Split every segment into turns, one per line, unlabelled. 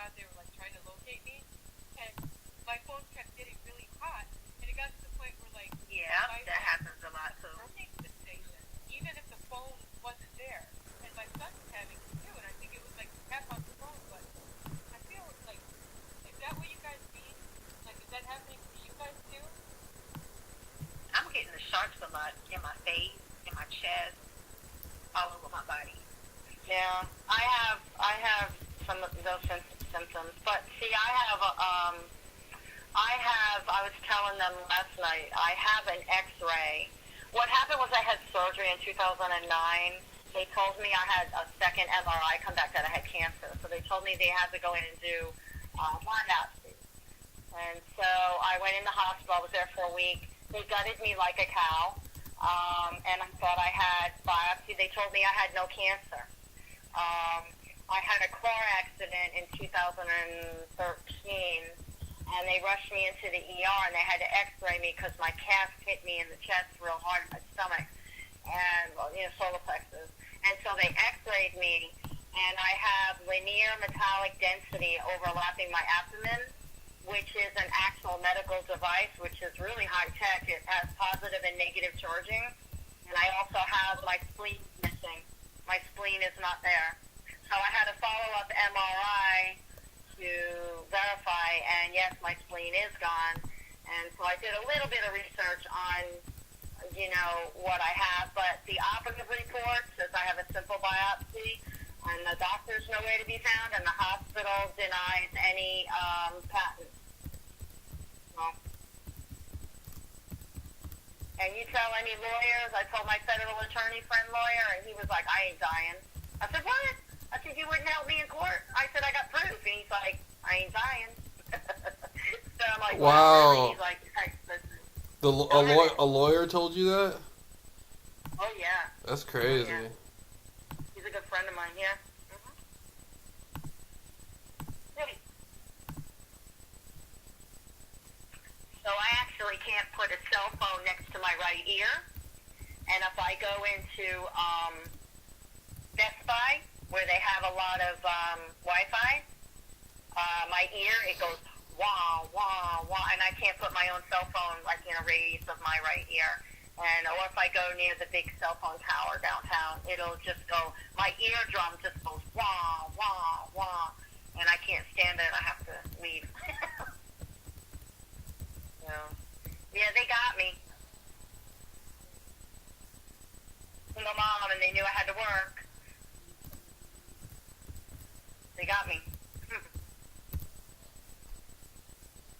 thought they were like trying to locate me, and my phone kept getting really hot, and it got to the point where like
Yeah,
my
that happens a lot too.
burning the station, even if the phone wasn't there. And my son was having it too, and I think it was like tap on the phone, but I feel like, is that what you guys mean? Like, is that happening to you guys too?
I'm getting the sharks a lot in my face, in my chest, all over my body. Yeah, I have some of those symptoms, but see, I was telling them last night, I have an X-ray. What happened was I had surgery in 2009. They told me I had a second MRI come back that I had cancer. So they told me they had to go in and do biopsy. And so I went in the hospital. I was there for a week. They gutted me like a cow. And I thought I had biopsy. They told me I had no cancer. I had a car accident in 2013. And they rushed me into the ER, and they had to X-ray me because my calf hit me in the chest real hard, my stomach, and solar plexus. And so they X-rayed me, and I have linear metallic density overlapping my abdomen, which is an actual medical device, which is really high tech. It has positive and negative charging, and I also have my spleen missing. My spleen is not there, so I had a follow-up MRI to verify, and yes, my spleen is gone. And so I did a little bit of research on, what I have, but the operative report says I have a simple biopsy, and the doctor's nowhere to be found, and the hospital denies any patent. Well, and you tell any lawyers, I told my federal attorney friend lawyer, and he was like, I ain't dying. I said, what? I said, you wouldn't help me in court? I said, I got proof. And he's like, I ain't dying. So I'm like,
wow.
He's like, hey, listen.
A lawyer told you that?
Oh, yeah.
That's crazy.
Yeah. He's a good friend of mine, yeah. Mm-hmm. Hey. So I actually can't put a cell phone next to my right ear. And if I go into Best Buy, where they have a lot of Wi-Fi, my ear, it goes wah, wah, wah, and I can't put my own cell phone like in a radius of my right ear. Or if I go near the big cell phone tower downtown, it'll just go, my eardrum just goes wah, wah, wah, and I can't stand it. I have to leave. So, yeah, they got me. Single mom, and they knew I had to work. They got me.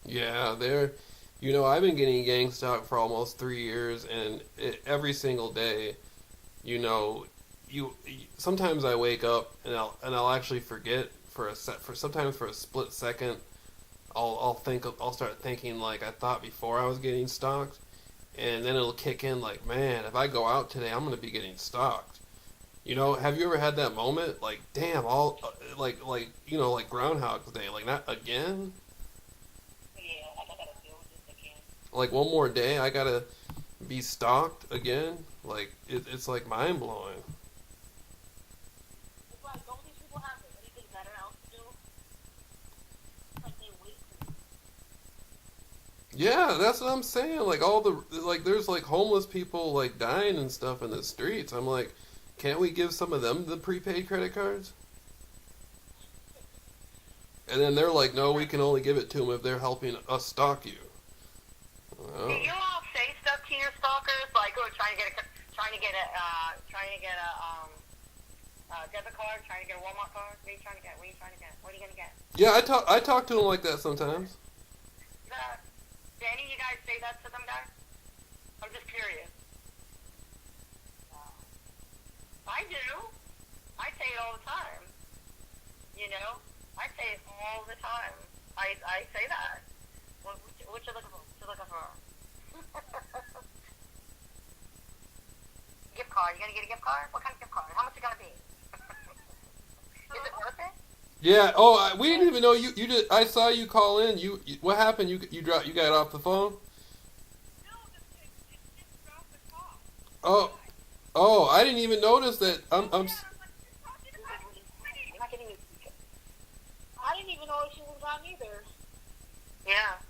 Yeah, I've been getting gang stalked for almost 3 years, and every single day, sometimes I wake up and I'll actually forget sometimes for a split second, I'll start thinking like I thought before I was getting stalked, and then it'll kick in like, man, if I go out today, I'm gonna be getting stalked. Have you ever had that moment? Like, damn, like Groundhog's Day, like, not again?
Yeah, I gotta deal with this again.
Like, one more day, I gotta be stalked again? Like, it's like mind-blowing.
It's like, don't these people have anything better else to do? It's like they wait for you.
Yeah, that's what I'm saying. Like, there's, like, homeless people, like, dying and stuff in the streets. I'm like, can't we give some of them the prepaid credit cards? And then they're like, no, we can only give it to them if they're helping us stalk you. Oh.
Do you all say stuff to your stalkers, like, oh, trying to get a debit card, trying to get a Walmart card? What are you trying to get? What are you trying to get? What are you gonna get?
Yeah, I talk to them like that sometimes.
Do any of you guys say that to them, guys? I'm just curious. I do. I say it all the time. I say it all the time. I say that. What you looking for? What you looking for? Gift card. You gonna get a gift card? What kind of gift card? How much it gonna be? Is it worth it?
Yeah. Oh, we didn't even know you did. I saw you call in. What happened? You got off the phone?
No, it dropped the call.
Oh. Oh, I didn't even notice that.
I didn't
even know if she was on either.
Yeah.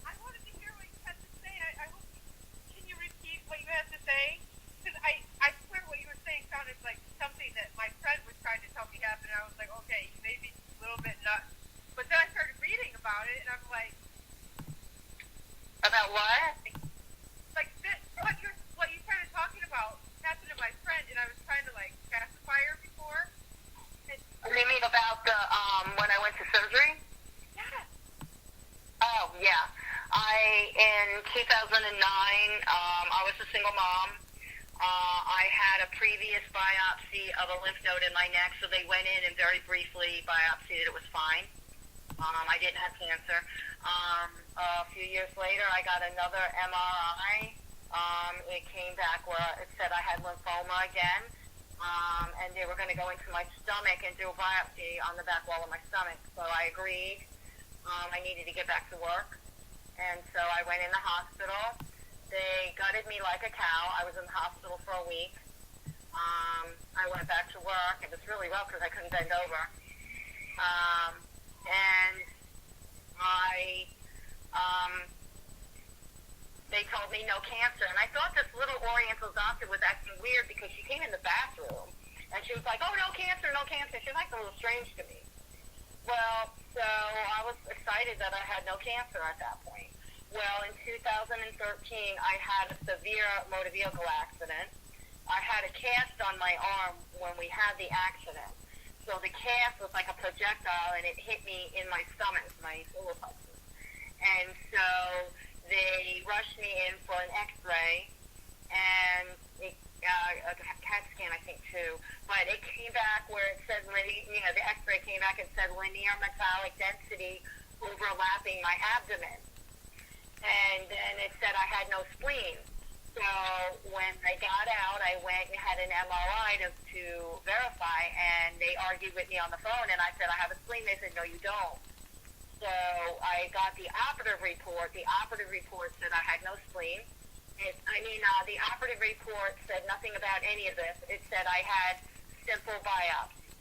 I wanted to hear what you had to say. I hope can you repeat what you had to say? Because I swear what you were saying sounded like something that my friend was trying to tell me happened. And I was like, okay, maybe a little bit nuts. But then I started reading about it, and I'm like,
About what?
like this, what you started talking about happened to my friend, and I was trying to like pacify her before. And,
You mean about the when I went to surgery?
yeah.
Oh yeah. In 2009, I was a single mom. I had a previous biopsy of a lymph node in my neck, so they went in and very briefly biopsied it. It was fine. I didn't have cancer. A few years later, I got another MRI. It came back where it said I had lymphoma again, and they were going to go into my stomach and do a biopsy on the back wall of my stomach. So I agreed. I needed to get back to work, and so I went in the hospital. They gutted me like a cow. I was in the hospital for a week. I went back to work. It was really rough because I couldn't bend over. And they told me no cancer. And I thought this little Oriental doctor was acting weird because she came in the bathroom and she was like, oh, no cancer, no cancer. She was acting a little strange to me. Well, so I was excited that I had no cancer at that point. Well, in 2013, I had a severe motor vehicle accident. I had a cast on my arm when we had the accident. So the cast was like a projectile, and it hit me in my stomach, my solar plexus. And so they rushed me in for an X-ray, and a CAT scan, I think, too. But it came back where it said, the X-ray came back and said linear metallic density overlapping my abdomen. And then it said I had no spleen. So when I got out, I went and had an MRI to verify, and they argued with me on the phone, and I said, I have a spleen. They said, no, you don't. So I got the operative report. The operative report said I had no spleen. The operative report said nothing about any of this. It said I had simple biopsy,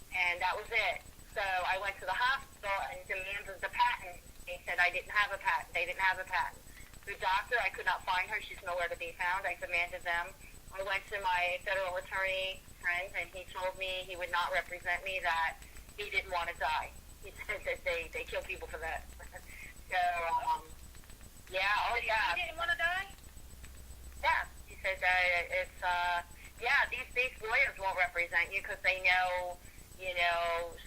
and that was it. So I went to the hospital and demanded the patent. They said I didn't have a patent. They didn't have a patent. The doctor, I could not find her. She's nowhere to be found. I demanded them. I went to my federal attorney friend, and he told me he would not represent me, that he didn't want to die. He said that they kill people for that. So, yeah, oh yeah.
You didn't want to die?
Yeah, he said that these lawyers won't represent you because they know,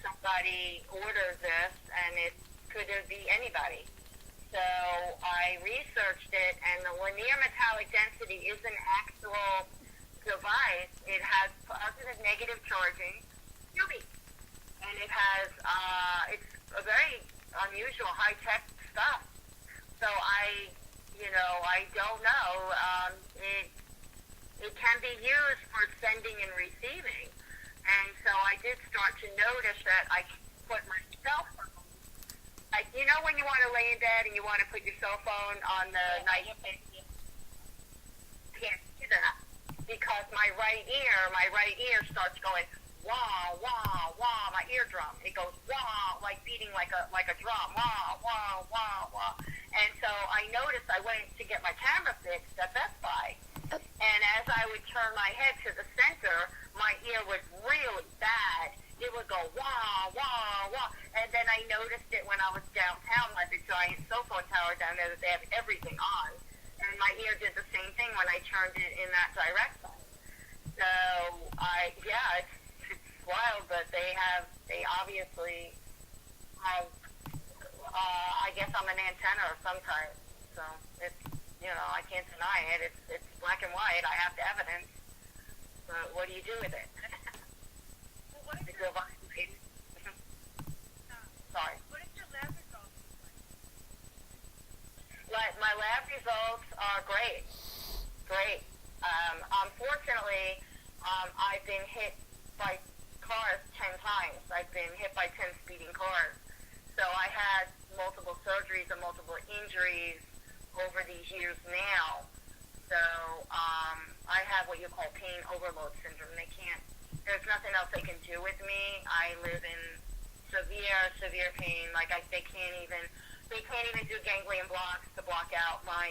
somebody orders this, and it could be anybody. So I researched it, and the linear metallic density is an actual device. It has positive, negative charging, and it has it's a very unusual, high-tech stuff. So I don't know. It can be used for sending and receiving, and so I did start to notice that I put my cell phone. Like, when you want to lay in bed and you want to put your cell phone on the night, you can't do that because my right ear starts going wah wah wah. My eardrum, it goes wah, like beating like a drum, wah wah wah wah. And so I noticed I went to get my camera fixed at Best Buy, and as I would turn my head to the center, my ear was really bad. It would go wah, wah, wah. And then I noticed it when I was downtown, like the giant cell phone tower down there that they have everything on. And my ear did the same thing when I turned it in that direction. So, it's wild, but they obviously have, I guess I'm an antenna of some type. So, it's, I can't deny it. It's black and white. I have the evidence. But what do you do with it?
What is your lab results?
My lab results are great. Unfortunately, I've been hit by cars 10 times. I've been hit by 10 speeding cars. So I had multiple surgeries and multiple injuries over these years now. So I have what you call pain overload syndrome. There's nothing else they can do with me. I live in severe severe pain. Like they can't even do ganglion blocks to block out my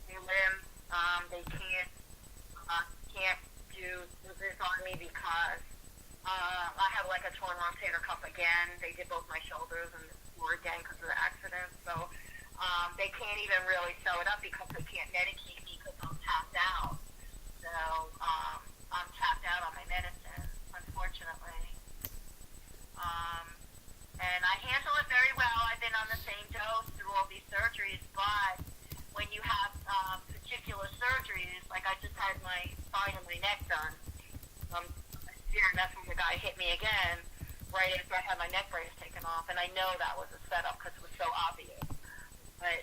limb. They can't do this on me because I have like a torn rotator cuff again. They did both my shoulders and floor again because of the accident. So they can't even really sew it up because they can't medicate me because I'm tapped out. So I'm tapped out on my medicine, unfortunately. And I handle it very well. I've been on the same dose through all these surgeries, but when you have particular surgeries, like I just had my spine and my neck done, and that's when the guy hit me again right after I had my neck brace taken off, and I know that was a setup because it was so obvious. But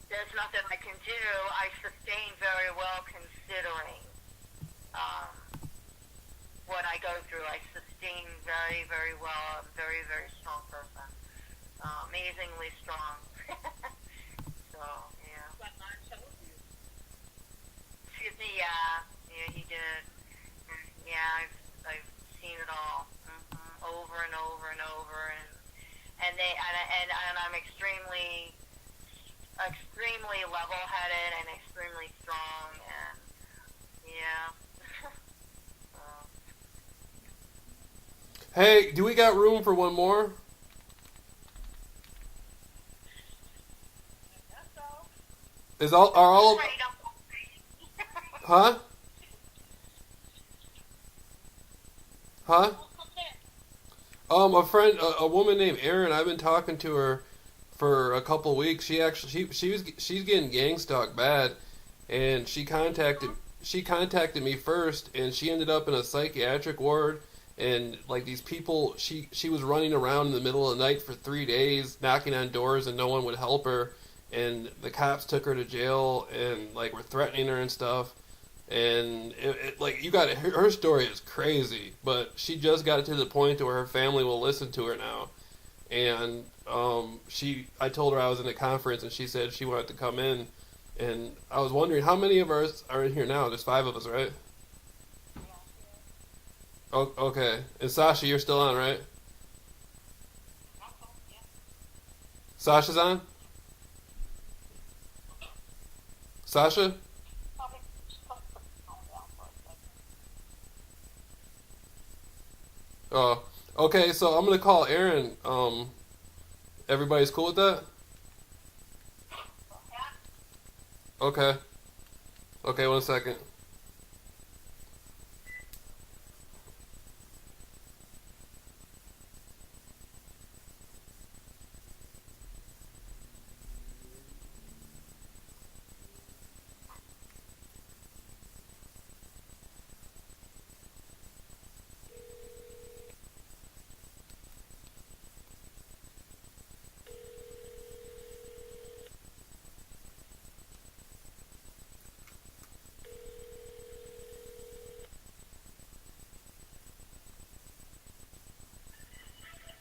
there's nothing I can do. I sustain very well considering what I go through. I sustain very, very well. I'm a very, very strong person. Amazingly strong. So, yeah.
But not told you.
Excuse me, yeah, he did. Yeah, I've seen it all over and over and over, and I'm extremely level-headed and extremely strong, and yeah.
Hey, do we got room for one more?
I guess so.
Are all huh? Huh? A friend, a woman named Erin. I've been talking to her for a couple weeks. She's getting gang stalked bad, and she contacted me first, and she ended up in a psychiatric ward. And like these people, she was running around in the middle of the night for 3 days, knocking on doors, and no one would help her. And the cops took her to jail and like were threatening her and stuff. And her story is crazy, but she just got to the point to where her family will listen to her now. And I told her I was in a conference, and she said she wanted to come in. And I was wondering, how many of us are in here now? There's 5 of us, right? Oh, okay. And Sasha, you're still on, right? Sasha's on? Sasha? Oh, okay, so I'm gonna call Erin. Everybody's cool with that? Okay. Okay, 1 second.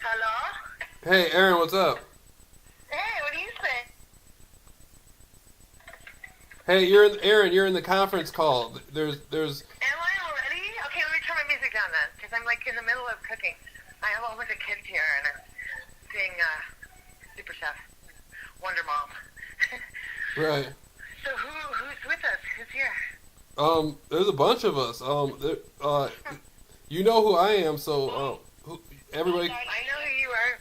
Hello?
Hey, Erin, what's up?
Hey, what do you think?
Hey, Erin. You're in the conference call. There's.
Am I already? Okay, let me turn my music down then, because I'm like in the middle of cooking. I have a whole bunch of kids here, and I'm seeing Super Chef, Wonder Mom.
Right.
So who's with us? Who's here?
There's a bunch of us. You know who I am, so everybody.
I know who you are,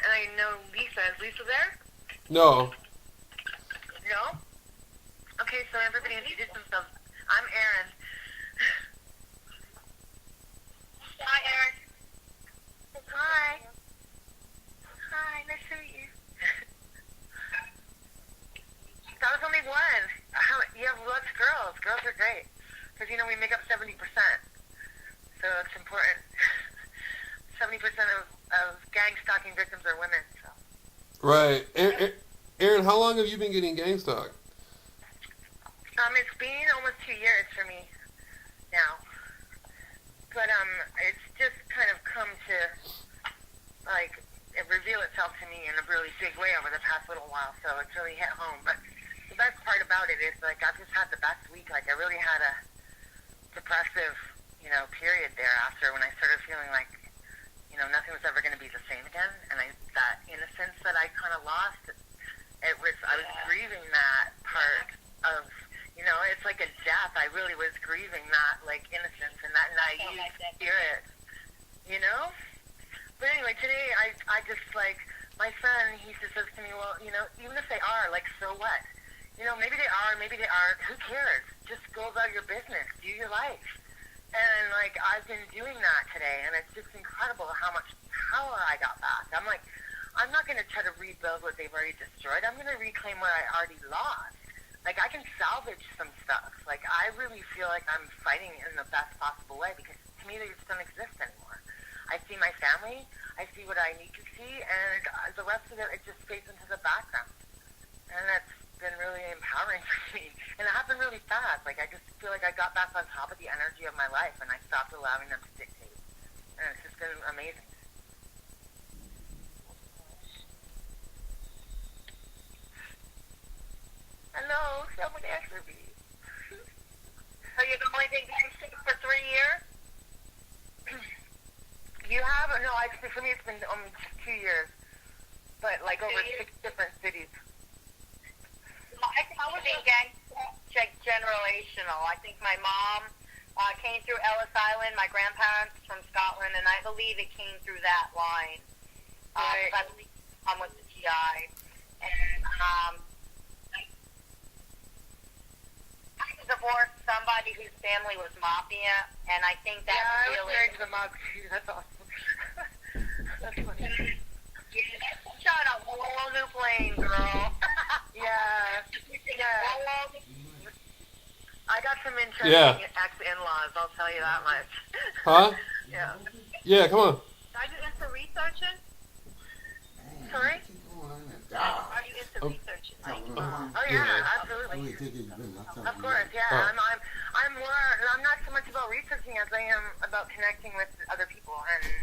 and I know Lisa. Is Lisa there?
No.
No? Okay, so everybody introduce themselves. I'm Erin. Hi, Erin. Hi. Hi, nice to meet you. That was only one. You have lots of girls. Girls are great. Because, we make up 70%. So it's important. 70% of gang stalking victims are women. So.
Right. Erin, how long have you been getting gang stalked?
It's been almost 2 years for me now. But it's just kind of come to, reveal itself to me in a really big way over the past little while. So it's really hit home. But the best part about it is, I've just had the best week. I really had a depressive period thereafter when I started feeling like, nothing was ever going to be the same again. And that innocence that I kind of lost, I was grieving that part of, it's like a death. I really was grieving that, like, innocence and that naive spirit, But anyway, today I just, like, my son, he just says to me, well, even if they are, like, so what? Maybe they are, maybe they aren't. Who cares? Just go about your business. Do your life. And, like, I've been doing that today, and it's just incredible how much power I got back. I'm like, I'm not going to try to rebuild what they've already destroyed. I'm going to reclaim what I already lost. Like, I can salvage some stuff. Like, I really feel like I'm fighting in the best possible way because, to me, they just don't exist anymore. I see my family. I see what I need to see, and the rest of it just fades into the background. And that's been really empowering for me. And it happened really fast. Like, I just feel like I got back on top of the energy of my life, and I stopped allowing them to dictate. And it's just been amazing. Hello, someone answer me. So you're the only thing getting sick for 3 years? You have? No, for me it's been 2 years. But, like, over 6 different cities. I think I was generational. I think my mom came through Ellis Island, my grandparents from Scotland, and I believe it came through that line.
Right.
I believe I'm with the GI. And I divorced somebody whose family was mafia, and I think that's
I was
really...
married to the mob too. That's awesome. That's funny.
Shut up, whole new plane, girl.
Yeah. I got some interesting ex-in-laws, I'll tell you that much.
Huh?
Yeah.
Yeah, come on.
Are you into researching? Sorry? Are you into researching? Oh yeah, absolutely. Of course, yeah. I'm not so much about researching as I am about connecting with other people and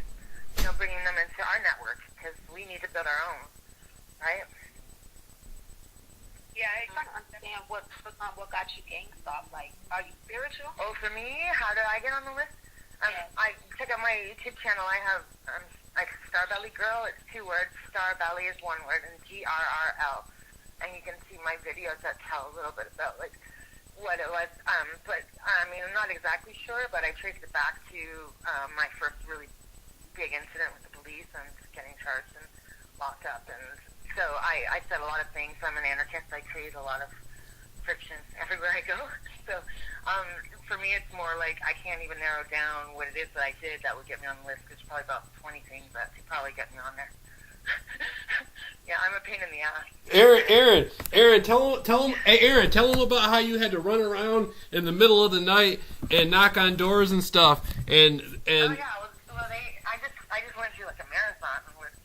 bringing them into our network because we need to build our own, right?
Yeah, I trying to understand what got you gang stuff. Like, are you spiritual?
Oh, for me, how did I get on the list?
Yeah.
I check out my YouTube channel. I have like Starbelly Girl. It's 2 words. Starbelly is 1 word, and GRRL. And you can see my videos that tell a little bit about like what it was. But I mean, I'm not exactly sure, but I traced it back to my first really big incident with the police and getting charged and locked up. And so I said a lot of things. I'm an anarchist. I create a lot of friction everywhere I go. So for me, it's more like I can't even narrow down what it is that I did that would get me on the list. There's probably about 20 things that could probably get me on there. Yeah, I'm a pain in the ass.
Aaron, tell him, hey, Aaron, tell him about how you had to run around in the middle of the night and knock on doors and stuff. And
oh yeah, well I just went through like a marathon with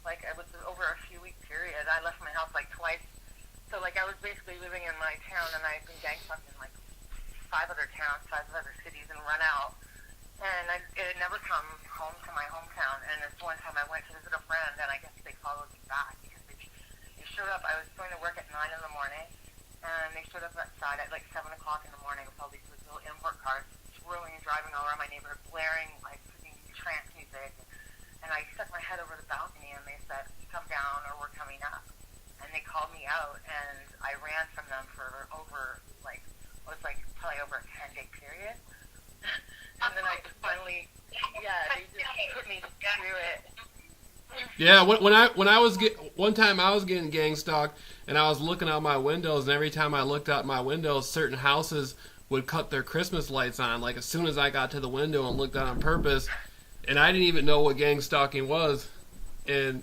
like it was over a few week period. I left my house like twice, so like I was basically living in my town, and I've been gang fucked in like 5 other towns, 5 other cities, and run out. And it had never come home to my hometown. And this one time I went to visit a friend, and I guess they followed me back because they showed up. I was going to work at 9 in the morning, and they showed up outside at like 7 o'clock in the morning with all these little import cars swirling and driving all around my neighborhood, blaring like trance music. And I stuck my head over the balcony, and they said, "Come down, or we're coming up." And they called me out, and I ran from them for over like it was like probably over a 10-day period. And then I just finally, they just put me through it.
yeah, one time I was getting gang stalked, and I was looking out my windows, and every time I looked out my windows, certain houses would cut their Christmas lights on. Like as soon as I got to the window and looked out on purpose, and I didn't even know what gang stalking was, and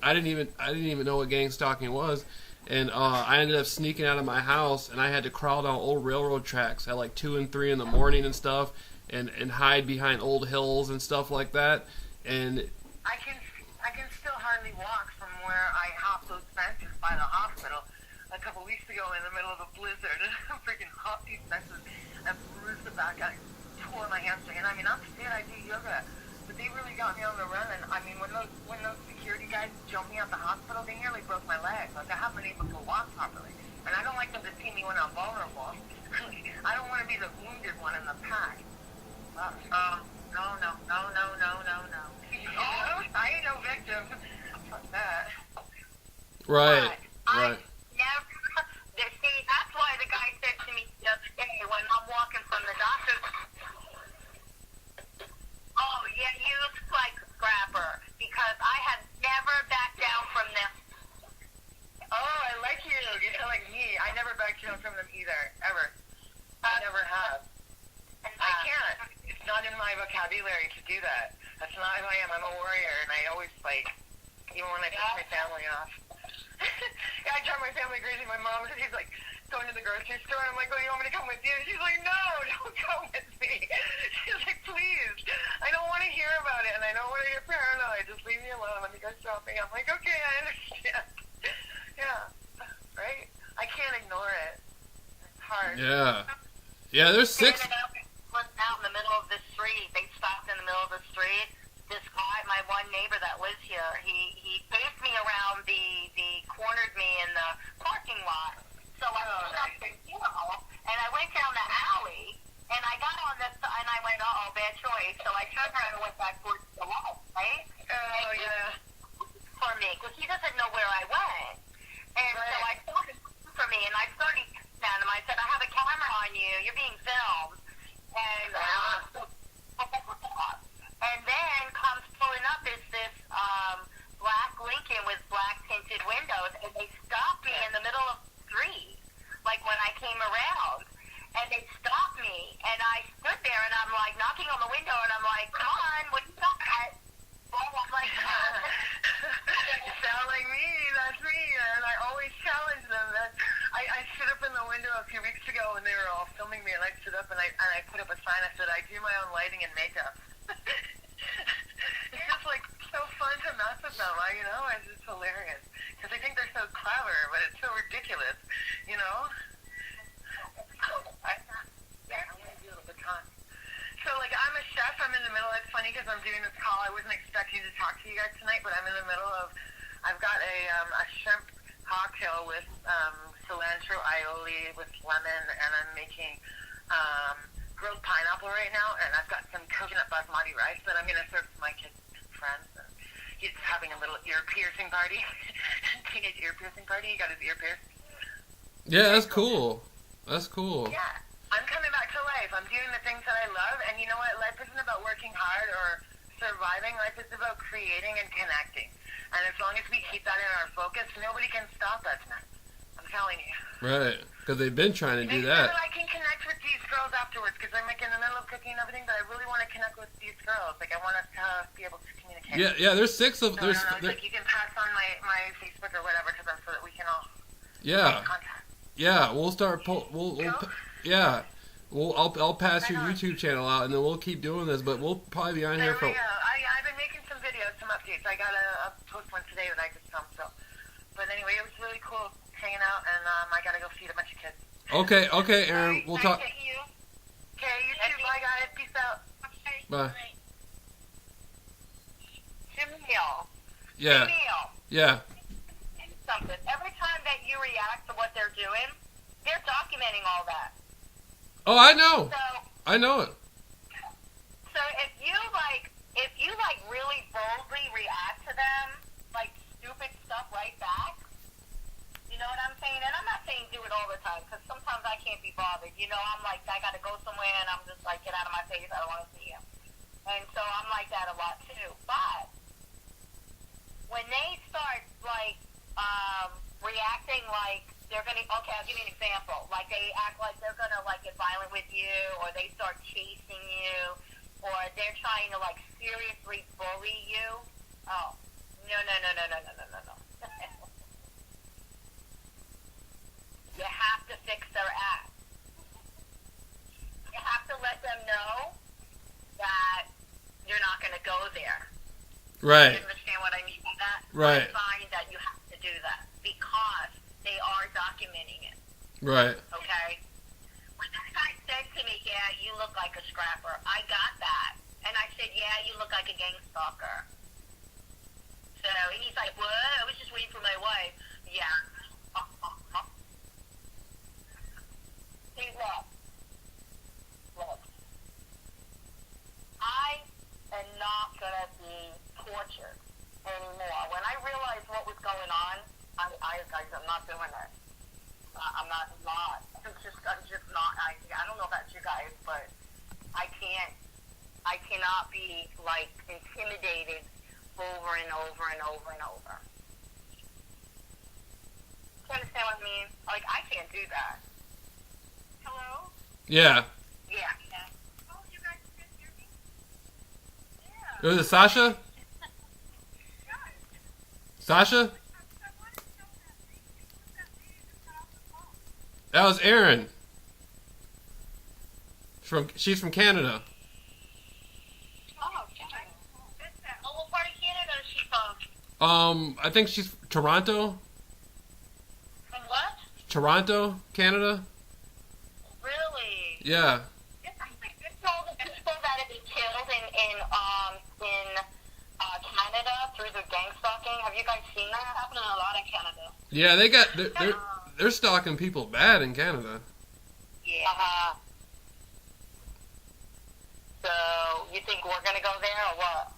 I didn't even know what gang stalking was. And I ended up sneaking out of my house, and I had to crawl down old railroad tracks at like 2 and 3 in the morning and stuff, and hide behind old hills and stuff like that. And
I can still hardly walk from where I hopped those fences by the hospital a couple weeks ago in the middle of a blizzard. I freaking hopped these fences and bruised the back. I tore my hamstring. And I mean, I'm fit. I do yoga. But they really got me on the run. And I mean, when those security guys jumped me out the hospital, they nearly broke my leg. Like I haven't been able to walk properly. And I don't like them to see me when I'm vulnerable. I don't want to be the wounded one in the pack. Well, No, no, no, no, no, no, no. Oh, I ain't no victim. Fuck that.
Right.
But
Right.
I never. See, that's why the guy said to me the other day when I'm walking from the doctor. Oh yeah, you look like a scrapper because I have never backed down from them.
Oh, I like you. You're kind of like me. I never back down from them either, ever. I never have. I can't. It's not in my vocabulary to do that. That's not who I am. I'm a warrior, and I always fight, even when I piss my family off. Yeah, I drive my family crazy. My mom, she's like going to the grocery store, and I'm like, "Oh, you want me to come with you?" She's like, "No, don't come with me." She's like, "Please, I don't want to hear about it, and I don't want to get paranoid. Just leave me alone. Let me go shopping." I'm like, "Okay, I understand." Yeah, right? I can't ignore it. It's hard.
Yeah. Yeah, there's 6.
Was out in the middle of the street. They stopped in the middle of the street. This guy, my one neighbor that lives here, he chased me around the cornered me in the parking lot. So I pulled up the hill, and I went down the alley, and I got on this, and I went, uh-oh, bad choice. So I turned around and went back towards the wall, right?
Oh, yeah.
For me, because he doesn't know where I went. And so I started for me, and I started at him. I said, "I have a camera on you. You're being filmed." And then comes pulling up is this black Lincoln with black tinted windows, and they stopped me in the middle of the street, like when I came around, and they stopped me, and I stood there, and I'm like knocking on the window, and I'm like, "Come on, what you got?" Well, I'm like,
You sound like me. That's me. And I always challenge them. I stood up in the window a few weeks ago when they were all filming me, and I stood up and I put up a sign. I said, "I do my own lighting and makeup." It's just like so fun to mess with them. It's just hilarious because I think they're so clever, but it's so ridiculous. I'm gonna do a baton. So, I'm a chef. I'm in the middle. It's funny because I'm doing this call. I wasn't expecting to talk to you guys tonight, but I'm in the middle of. I've got a shrimp cocktail with cilantro aioli with lemon, and I'm making grilled pineapple right now, and I've got some coconut basmati rice that I'm going to serve to my kid's friends. And he's having a little ear piercing party, teenage ear piercing party. He got his ear pierced.
Yeah, that's cool. That's cool.
Yeah. I'm coming back to life. I'm doing the things that I love, and you know what? Life isn't about working hard or surviving. Life is about creating and connecting. And as long as we keep that in our focus, nobody can stop us, man. I'm telling you.
Right. Because they've been trying to do
Make sure
that.
I can connect with these girls afterwards, because I'm in the middle of cooking and everything, but I really want to connect with these girls. I want us to be able to communicate.
Yeah, there's 6 of
So,
there's
I don't know, you can pass on my Facebook or whatever to them so that we can all
yeah.
make contact.
Yeah, we'll start yeah. I'll pass your YouTube channel out, and then we'll keep doing this, but we'll probably be on here for
There we go. I've been making some videos, some updates. I got a post one today that I just filmed. So, but anyway, it was really cool hanging out, and I gotta go feed a bunch of kids.
Okay, Aaron, we'll talk.
Okay, you too. Bye, guys. Peace out.
Bye.
Jamil.
Yeah,
Jamil.
yeah.
Something. Every time that you react to what they're doing, they're documenting all that.
Oh, I know.
So
it.
if you really boldly react to them, like stupid stuff right back, you know what I'm saying? And I'm not saying do it all the time, because sometimes I can't be bothered. I'm like, I gotta go somewhere, and I'm just like, get out of my face, I don't want to see you. And so I'm like that a lot too. But when they start reacting like they're gonna, okay, I'll give you an example. Like they act like they're gonna get violent with you, or they start chasing you, or they're trying to seriously bully you. Oh, no. You have to fix their act. You have to let them know that you're not gonna go there.
Right.
You understand what I mean by that?
Right.
I find that you have to do that because they are documenting it.
Right.
Okay? When that guy said to me, "Yeah, you look like a scrapper," I got that. And I said, "Yeah, you look like a gang stalker." So, and he's like, "What? I was just waiting for my wife." Yeah. See, look. gonna be tortured anymore. When I realized what was going on, I'm not doing it. I'm not. I'm just not. I don't know about you guys, but I cannot be like intimidated over and over and over and over. Do you understand what I mean? Like, I can't do that.
Hello?
Yeah.
Yeah.
Oh, you guys can hear me?
It was Sasha? Sasha? That was Erin. She's from Canada.
Oh, what part of Canada is she from?
I think she's Toronto.
From what?
Toronto, Canada.
Really?
Yeah.
So the people that have been killed in Canada through the gang stalking, have you guys seen that? It's happening a lot in Canada.
Yeah, they're stalking people bad in Canada.
Yeah. So you think we're gonna go there or what?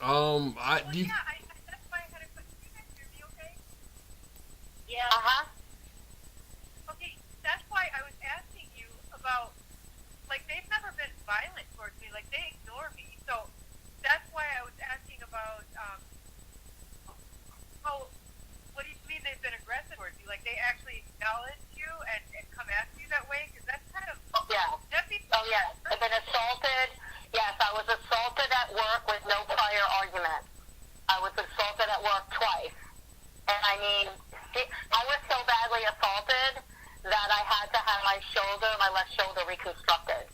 That's why I had a question. You guys hear me okay?
Yeah.
Okay, that's why I was asking you about, like, they've never been violent towards me. Like, they ignore me. So that's why I was asking about, what do you mean they've been aggressive towards you? Like, they actually acknowledge you and come after you that way? Because that's kind of,
Yeah. Oh, yes. I've been assaulted. Yes, I was assaulted at work with no prior argument. I was assaulted at work twice. And I mean, I was so badly assaulted that I had to have my left shoulder reconstructed.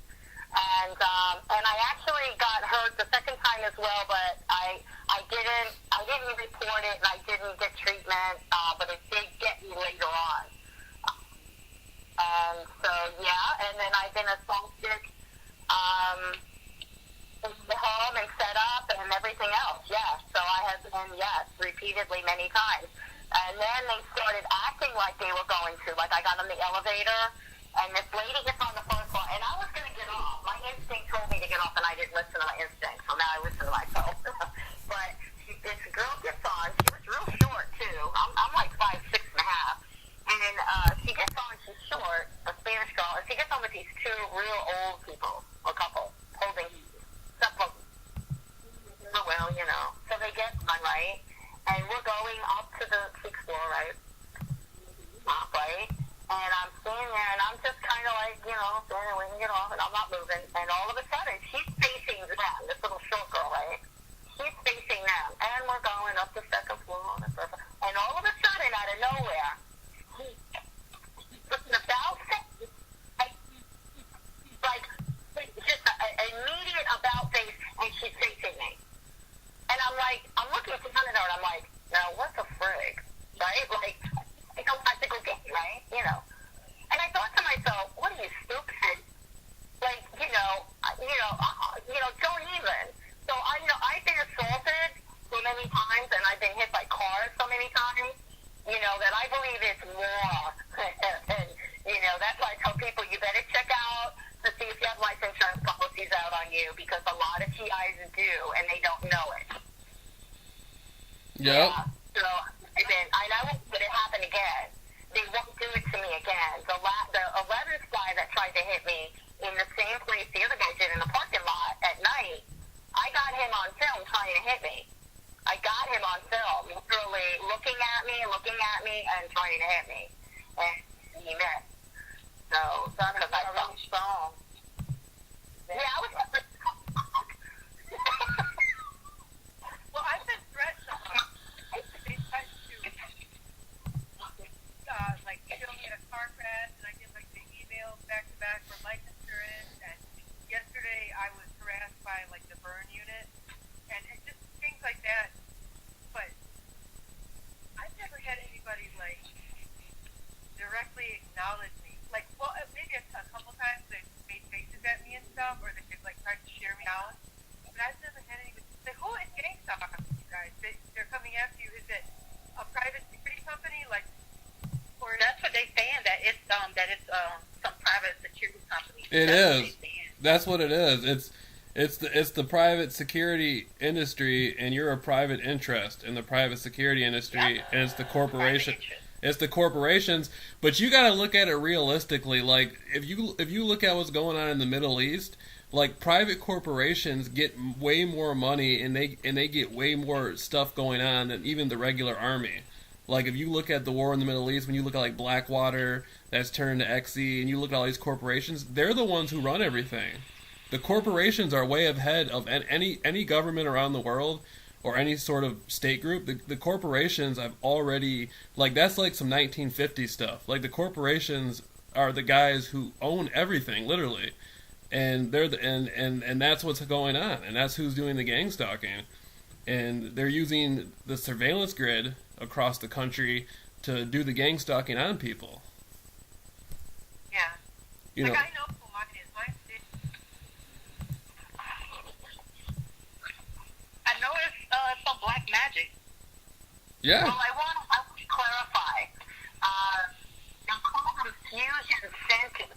And I actually got hurt the second time as well, but I didn't report it and I didn't get treatment, but it did get me later on. And so, yeah, and then I've been assaulted in the home and set up and everything else, yes. So I have been, yes, repeatedly many times. And then they started acting like they were going to. Like, I got on the elevator, and this lady gets on the first floor, and I was going to get off. My instinct told me to get off, and I didn't listen to my instinct, so now I listen to myself. But this girl gets on. She was real short, too. I'm like 5'6.5". And she gets on, she's short, a Spanish girl, and she gets on with these two real old people, a couple, holding stuff. Oh, well, you know. So they get on, right? And we're going up to the 6th floor, right? Top, right? And I'm standing there, and I'm just kind of like, you know, standing waiting to get off, and I'm not moving. And all of a sudden, she's facing them, this little short girl, right? She's facing them. And we're going up the 2nd floor, and all of a sudden, out of nowhere, about just an immediate about face, and she's facing me. And I'm like, I'm looking in front of her, and I'm like, now what the frig, right? Like, I don't have to go get you, right? You know. And I thought to myself, what are you, stupid? Like, don't even. So I've been assaulted so many times, and I've been hit by cars so many times, that I believe it's more. And, that's why I tell people, you better check out to see if you have life insurance policies out on you, because a lot of TIs do, and they don't know it.
Yep.
So, I won't let it happen again. They won't do it to me again. The 11th guy that tried to hit me in the same place the other guy did in the parking lot at night, I got him on film trying to hit me. I got him on film, literally looking at me, and trying to hit me. And he missed. So, that's because I felt strong. Yeah, I was...
well, I've been threatened. They tried to, kill me in a car crash, and I get, the emails back-to-back from life insurance, and yesterday I was harassed by, the burn unit, and just things like that. But I've never had anybody, directly acknowledge me. Maybe a couple times they've made faces at me and stuff, or they've, tried to share me down. But I've never had anybody say, who is gang stalking you guys? They're coming after you. Is it a private security company?
Or that's what they saying, that it's some private security company.
It
That's
is.
what they saying.
That's what it is. It's the private security industry, and you're a private interest in the private security industry, and it's the corporation. It's the corporations, but you got to look at it realistically. Like if you look at what's going on in the Middle East, like private corporations get way more money, and they get way more stuff going on than even the regular army. Like if you look at the war in the Middle East, when you look at like Blackwater that's turned to XE, and you look at all these corporations, they're the ones who run everything. The corporations are way ahead of any government around the world or any sort of state group. The corporations have already, like, that's like some 1950s stuff. Like the corporations are the guys who own everything, literally, and they're and that's what's going on, and that's who's doing the gang stalking, and they're using the surveillance grid across the country to do the gang stalking on people.
Yeah.
You know.
Like I know who mine is. Mine is. I know it's some black magic.
Yeah.
Well, I want to clarify. They're called fusion centers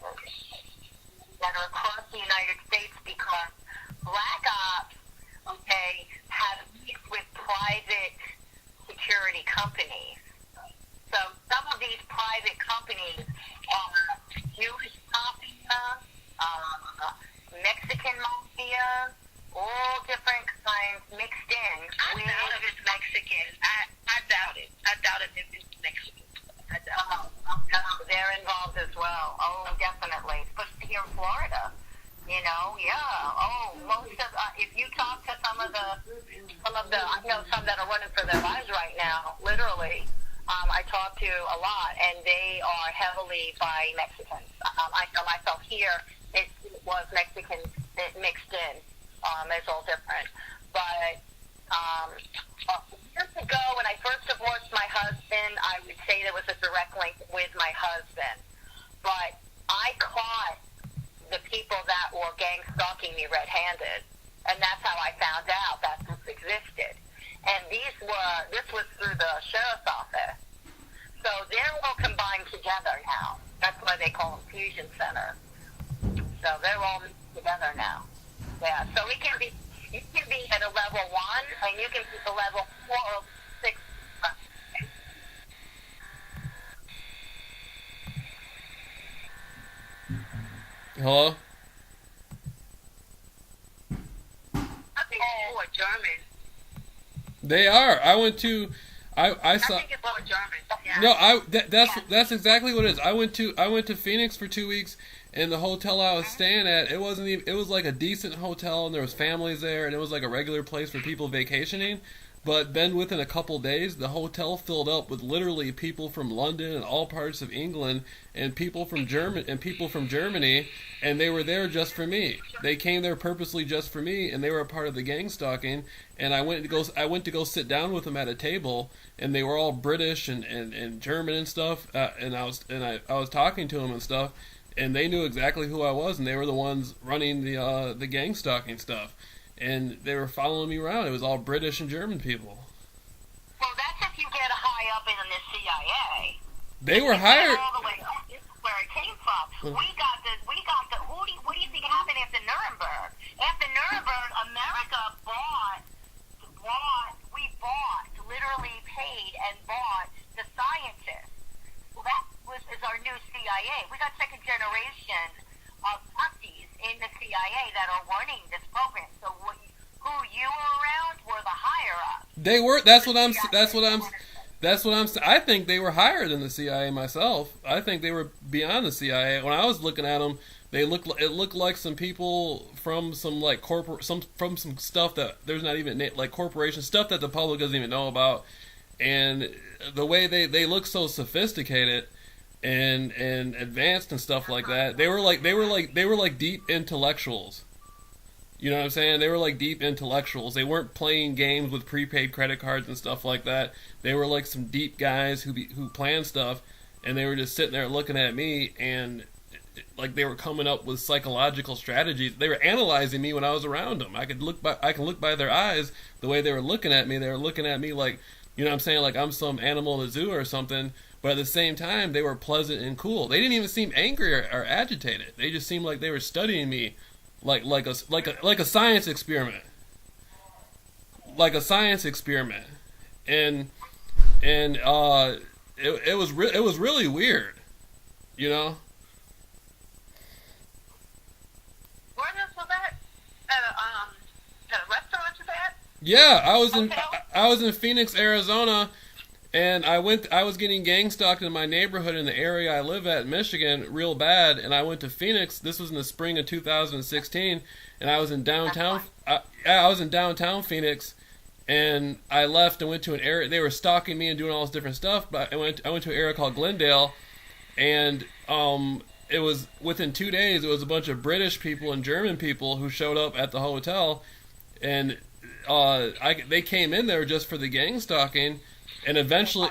that are across the United States because Black Ops, okay, have mixed with private security companies. So some of these private companies are Jewish mafia, Mexican mafia, all different kinds mixed in.
I doubt if it's Mexican. I doubt it. I doubt it if it's Mexican. I doubt it.
They're involved as well. Oh, definitely. Especially here in Florida. You know, yeah. Oh, most of if you talk to some of the I know some that are running for their lives right now, literally. I talk to a lot, and they are heavily by Mexicans. I know myself here, it was Mexican mixed in. It's all different. But years ago, when I first divorced my husband, I would say there was a direct link with my husband. But I caught the people that were gang stalking me red-handed, and that's how I found out that this existed. And this was through the sheriff's office. So they're all combined together now. That's why they call them fusion centers. So they're all mixed together now. Yeah. So you can be at a level 1, and you can be at a level 4 or 6.
Hello?
I think it's more German.
They are. I saw.
I think it's more German. Yeah.
No, that's exactly what it is. I went to Phoenix for 2 weeks, and the hotel I was staying at, it was like a decent hotel, and there was families there, and it was like a regular place for people vacationing. But then within a couple days, the hotel filled up with literally people from London and all parts of England, and people from Germany, and they were there just for me. They came there purposely just for me, and they were a part of the gang stalking. And I went to go sit down with them at a table, and they were all British and German and stuff. And I was talking to them and stuff, and they knew exactly who I was, and they were the ones running the gang stalking stuff. And they were following me around. It was all British and German people.
Well, that's if you get high up in the CIA.
They were hired.
All the way up. This is where it came from. We got the. What do you think happened after Nuremberg? After Nuremberg, America literally paid and bought the scientists. Well, that is our new CIA. We got second generation of Nazis in the CIA that are running this program. So who you were around were the higher ups.
They were. That's what I'm. I think they were higher than the CIA myself. I think they were beyond the CIA. When I was looking at them, it looked like some people from some like from some stuff that there's not even like corporation stuff that the public doesn't even know about, and the way they look so sophisticated and advanced and stuff like that. They were like deep intellectuals. You know what I'm saying? They were like deep intellectuals. They weren't playing games with prepaid credit cards and stuff like that. They were like some deep guys who planned stuff, and they were just sitting there looking at me, and like they were coming up with psychological strategies. They were analyzing me when I was around them. I can look by their eyes, the way they were looking at me. They were looking at me like, you know what I'm saying, like I'm some animal in the zoo or something. But at the same time, they were pleasant and cool. They didn't even seem angry or agitated. They just seemed like they were studying me like a science experiment, like a science experiment, and it was it was really weird, you know.
Where this was at? At a restaurant you at?
Yeah,
Hotel?
I was in Phoenix, Arizona, and I was getting gang stalked in my neighborhood in the area I live at, Michigan, real bad. And I went to Phoenix. This was in the spring of 2016, and I was in downtown. I was in downtown Phoenix, and I left and went to an area. They were stalking me and doing all this different stuff. But I went to an area called Glendale, and it was within 2 days. It was a bunch of British people and German people who showed up at the hotel, and they came in there just for the gang stalking. And eventually,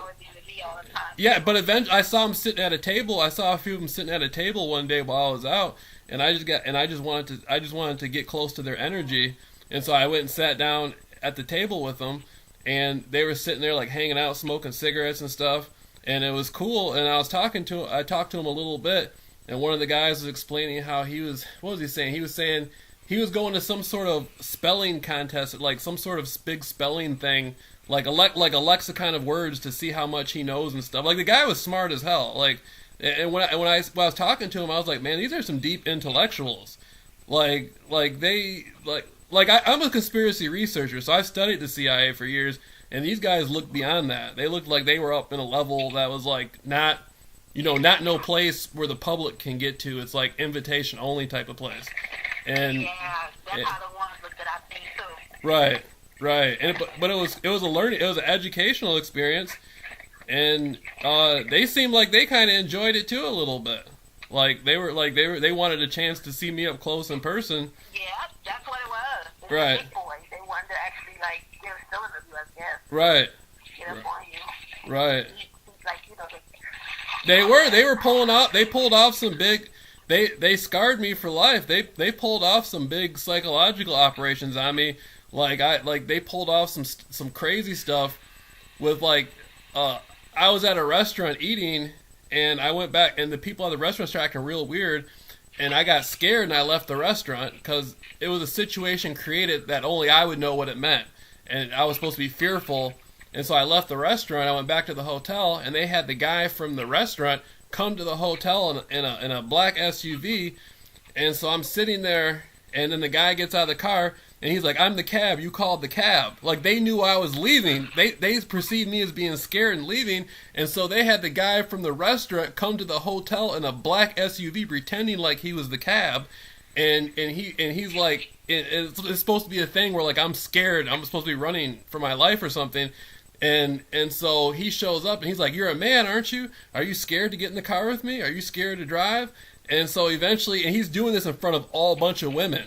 yeah, but eventually I saw them sitting at a table. I saw a few of them sitting at a table one day while I was out, and I just wanted to get close to their energy, and so I went and sat down at the table with them, and they were sitting there like hanging out, smoking cigarettes and stuff, and it was cool. And I talked to him a little bit, and one of the guys was explaining how what was he saying? He was saying he was going to some sort of spelling contest, like some sort of big spelling thing. Like a lexicon of words to see how much he knows and stuff. Like the guy was smart as hell. Like, and when I was talking to him, I was like, man, these are some deep intellectuals. I'm a conspiracy researcher, so I studied the CIA for years, and these guys looked beyond that. They looked like they were up in a level that was like not no place where the public can get to. It's like invitation only type of place. And
Yeah, that's how the ones looked at I think too.
right. Right, but it was an educational experience, and they seemed like they kind of enjoyed it too a little bit. They wanted a chance to see me up close in person.
Yeah, that's what it was. They
Right.
were big boys. They wanted to actually they were still in the U.S. guess.
Right,
Get up on you.
right.
Like
They were pulling off. They pulled off some big. They scarred me for life. They pulled off some big psychological operations on me. They pulled off some crazy stuff with I was at a restaurant eating, and I went back, and the people at the restaurant started acting real weird, and I got scared and I left the restaurant because it was a situation created that only I would know what it meant, and I was supposed to be fearful, and so I left the restaurant. I went back to the hotel, and they had the guy from the restaurant come to the hotel in a black SUV, and so I'm sitting there, and then the guy gets out of the car. And he's like, I'm the cab, you called the cab. Like, they knew I was leaving. They perceived me as being scared and leaving. And so they had the guy from the restaurant come to the hotel in a black SUV pretending like he was the cab. And he's like, it's supposed to be a thing where, like, I'm scared. I'm supposed to be running for my life or something. And so he shows up and he's like, you're a man, aren't you? Are you scared to get in the car with me? Are you scared to drive? And so eventually, and he's doing this in front of all bunch of women.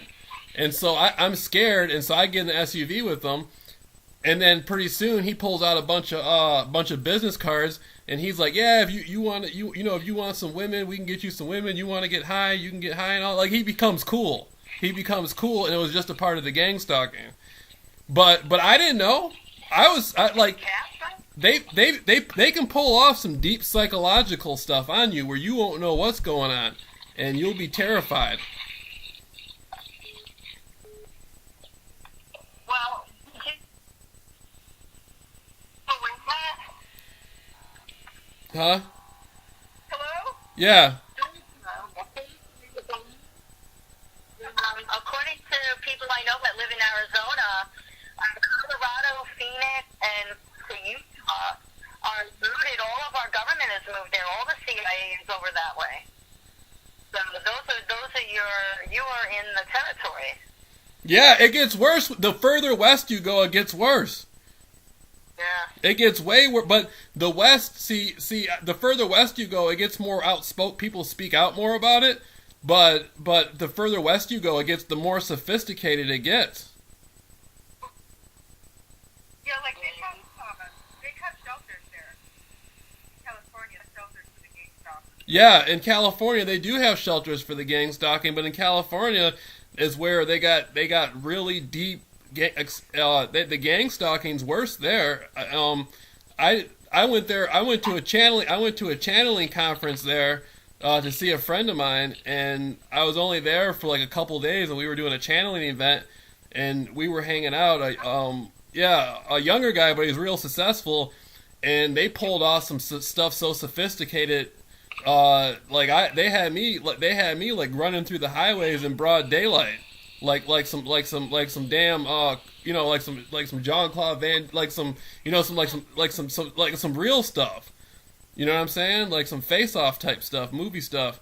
And so I'm scared, and so I get in the SUV with him, and then pretty soon he pulls out a bunch of business cards, and he's like, yeah, if you want if you want some women, we can get you some women. You want to get high, you can get high, and all. Like, he becomes cool, and it was just a part of the gang stalking. But I didn't know. They can pull off some deep psychological stuff on you where you won't know what's going on, and you'll be terrified.
well,
Huh?
hello?
Yeah.
According to people I know that live in Arizona, Colorado, Phoenix, and Utah are rooted. All of our government has moved there. All the CIA is over that way. So those are you are in the territory.
Yeah, it gets worse. The further west you go, it gets worse.
Yeah.
It gets way worse. But the west, see, the further west you go, it gets more outspoken. People speak out more about it. But the further west you go, the more sophisticated it gets.
Yeah, like they have shelters there. California, shelters for the gang stalkers.
Yeah, in California they do have shelters for the gang stalking, but in California is where they got really deep. The gang stalking's worse there. I went there. I went to a channeling conference there to see a friend of mine, and I was only there for like a couple days, and we were doing a channeling event, and we were hanging out. A younger guy, but he was real successful, and they pulled off some stuff so sophisticated. They had me like running through the highways in broad daylight, like some damn like some Jean-Claude Van, some real stuff. You know what I'm saying? Like some face-off type stuff, movie stuff,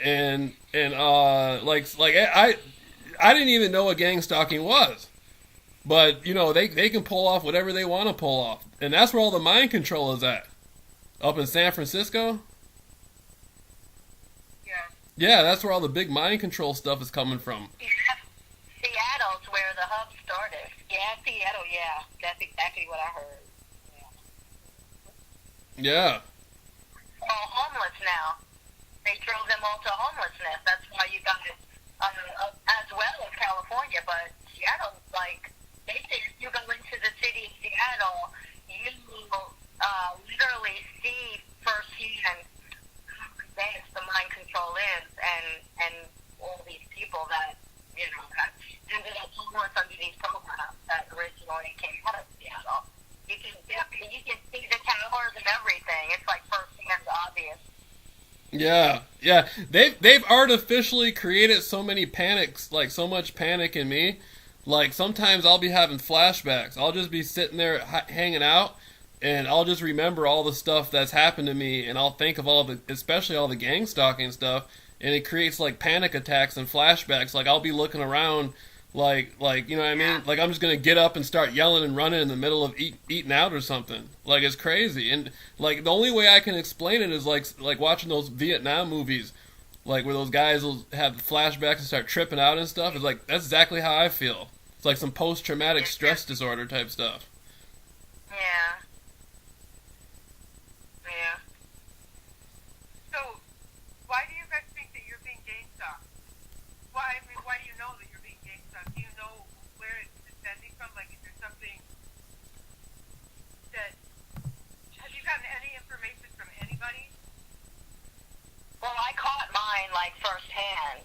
and I didn't even know what gang stalking was, but they can pull off whatever they want to pull off, and that's where all the mind control is at, up in San Francisco. Yeah, that's where all the big mind control stuff is coming from.
Seattle's where the hub started. Yeah, Seattle, yeah. That's exactly what I heard.
Yeah.
All homeless now. They drove them all to homelessness. That's why you got it, as well as California. But Seattle, like, they say if you go into the city of Seattle, you will literally see firsthand advanced the mind control is, and all these people that that ended up homeless under these programs that originally came out of Seattle. You can see the towers and everything. It's like firsthand obvious.
Yeah. They've artificially created so many panics, like so much panic in me. Like sometimes I'll be having flashbacks. I'll just be sitting there hanging out, and I'll just remember all the stuff that's happened to me, and I'll think of especially all the gang stalking stuff, and it creates like panic attacks and flashbacks. Like I'll be looking around, like you know what I mean? Like I'm just gonna get up and start yelling and running in the middle of eating out or something. Like it's crazy, and like the only way I can explain it is like watching those Vietnam movies, like where those guys will have flashbacks and start tripping out and stuff. It's like that's exactly how I feel. It's like some post-traumatic stress disorder type stuff.
Yeah.
So, why do you guys think that you're being gang stalked? Why do you know that you're being gang stalked? Do you know where it's descending from? Like, is there something that... Have you gotten any information from anybody?
Well, I caught mine, like, firsthand.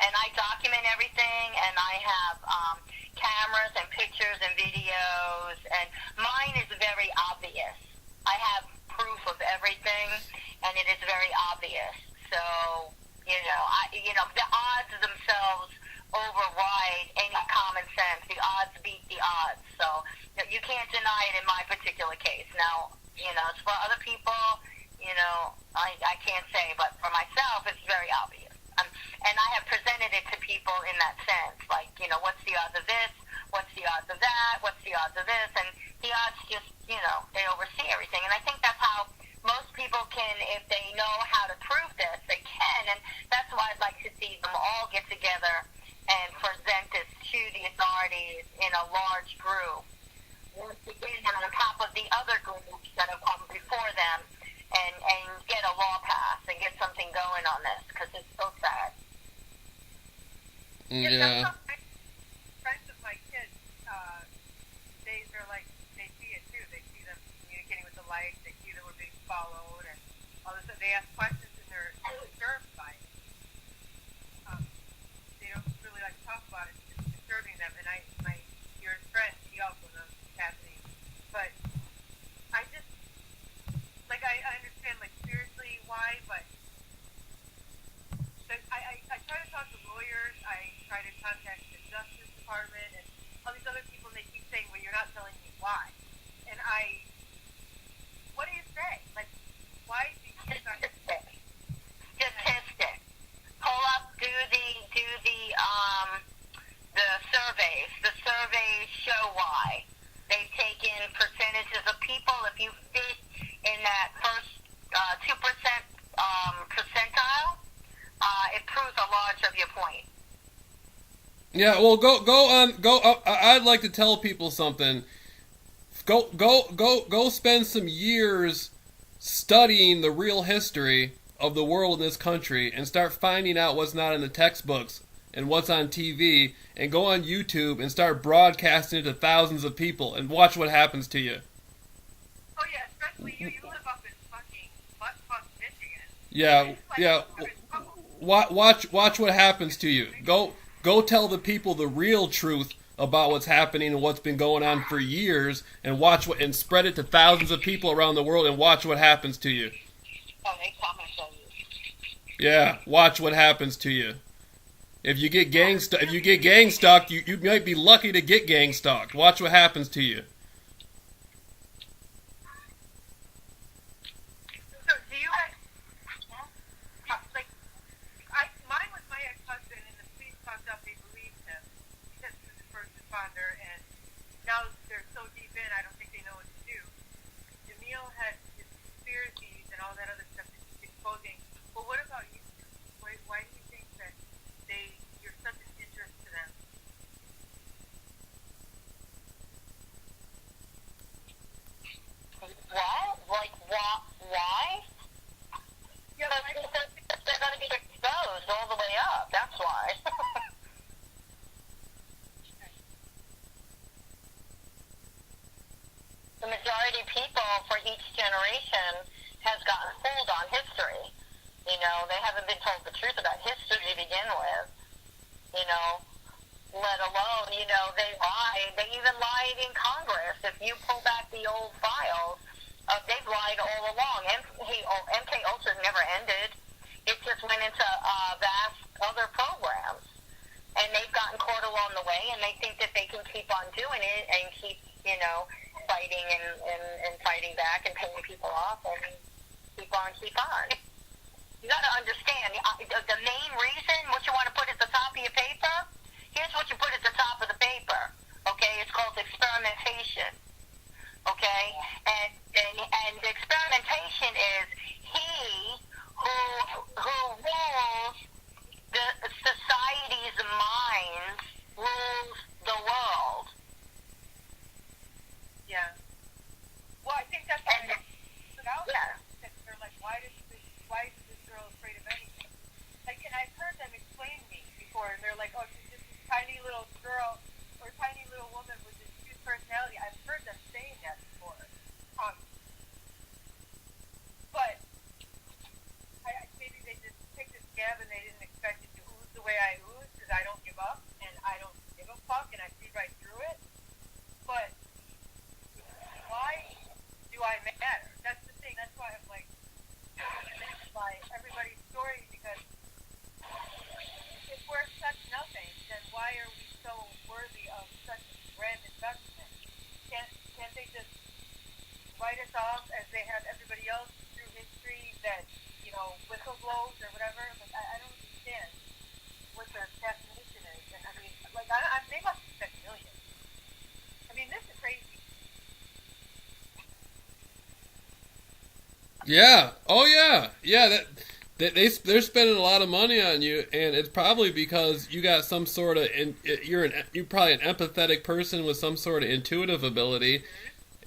And I document everything, and I have cameras and pictures and videos, and mine is very obvious. I have proof of everything, and it is very obvious. So, the odds themselves override any common sense. The odds beat the odds. So, you can't deny it in my particular case. Now, as for other people, I can't say, but for myself, it's very obvious. And I have presented it to people in that sense, like, what's the odds of this? What's the odds of that? What's the odds of this? And the odds just, they oversee everything. And I think that's how most people can, if they know how to prove this, they can. And that's why I'd like to see them all get together and present this to the authorities in a large group. Once again, on top of the other groups that have come before them, and get a law passed and get something going on this, because it's so sad.
Yeah.
Friends of my kids, they're like, they see it too. They see them communicating with the light. They see that we're being followed, and all of a sudden they ask questions and they're disturbed by it. They don't really like to talk about it. It's disturbing them. And my dearest friend, he also knows it's happening. But I just, like, I understand, like, seriously why, but I try to talk to lawyers, I try to contact the Justice Department and all these other people, and they keep saying, well, you're not telling me why. And what do you say? Like, why do you not...
Statistic. Pull up, do the surveys. The surveys show why. They've taken percentages of people. If you fit in that first 2% percentile, it proves a large of your point.
Yeah, well, go. I'd like to tell people something. Go spend some years studying the real history of the world in this country and start finding out what's not in the textbooks and what's on TV, and go on YouTube and start broadcasting it to thousands of people and watch what happens to you.
Oh, yeah, especially you live up in fucking butt-fuck Michigan.
Yeah, yeah. Watch what happens to you. Go tell the people the real truth about what's happening and what's been going on for years, and and spread it to thousands of people around the world, and watch what happens to you.
Oh, they comment on you.
Yeah, watch what happens to you. If you get gang stalked, you might be lucky to get gang stalked. Watch what happens to you.
So do you guys, like, mine was my ex-husband, and the police fucked up, they believed him, because he was a first responder, and now they're so deep in, I don't think they know what to do. Jamil had his conspiracies and all that other stuff that he's exposing. But what about you? Why do you think that you're such an interest to them?
What? Like, why?
Yeah,
Because they're going to be exposed all the way up. That's why. The majority of people for each generation has gotten fooled on history. You know, they haven't been told the truth about history to begin with. You know, let alone, you know, they lied. They even lied in Congress. If you pull back the old files, they've lied all along. MK Ultra never ended. It just went into vast other programs. And they've gotten caught along the way, and they think that they can keep on doing it and keep, you know, fighting and fighting back and paying people off and keep on. You got to understand, the main reason, what you want to put at the top of your paper, here's what you put at the top of the paper, okay? It's called experimentation, okay? And the experimentation is he who rules the society's minds rules the world.
Yeah. Well, I think that's
And
yeah. They're like, why is this girl afraid of anything? Like, and I've heard them explain me before, and they're like, oh, she's just this tiny little girl or tiny little woman with this huge personality. I've heard them saying that before. But maybe they just picked a scab and they didn't expect it to ooze the way I ooze, because I don't give up and I don't give a fuck and I see right through it. But why do I matter? That's the thing. That's why I'm like, by everybody's story, because if we're such nothing, then why are we so worthy of such a grand investment? Can't they just write us off as they have everybody else through history that, you know, whistle blows or whatever? Like, I don't understand what their fascination is. And I mean, like, they must have spent millions. I mean, this is crazy.
Yeah. Oh yeah. Yeah. They're spending a lot of money on you, and it's probably because you got some sort of you're probably an empathetic person with some sort of intuitive ability.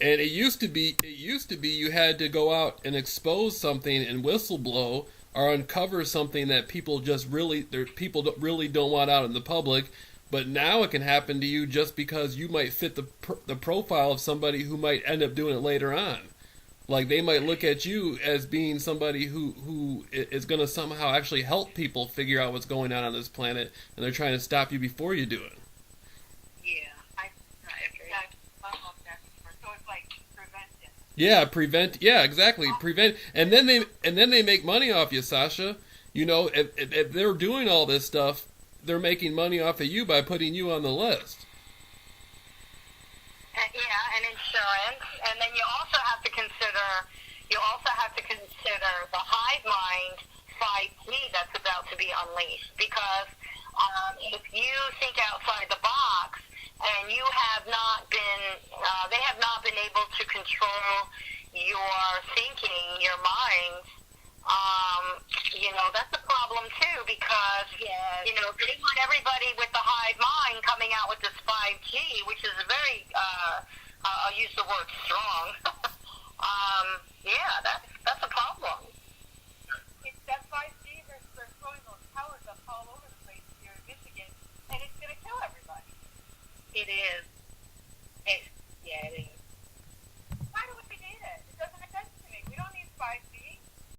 And it used to be you had to go out and expose something and whistleblow or uncover something that people really don't want out in the public. But now it can happen to you just because you might fit the profile of somebody who might end up doing it later on. Like, they might look at you as being somebody who is going to somehow actually help people figure out what's going on this planet, and they're trying to stop you before you do it.
Yeah, I agree.
So it's like prevention.
Yeah, exactly. Prevent, and then they make money off you, Sasha. You know, if they're doing all this stuff, they're making money off of you by putting you on the list.
Yeah, and insurance, and then you also have to consider the hive mind 5G that's about to be unleashed. Because if you think outside the box, and you have not been, they have not been able to control your thinking, your minds. You know, that's a problem too, because, you know, they want everybody with the hive mind coming out with this 5G, which is very, I'll use the word strong. Yeah, that's a problem.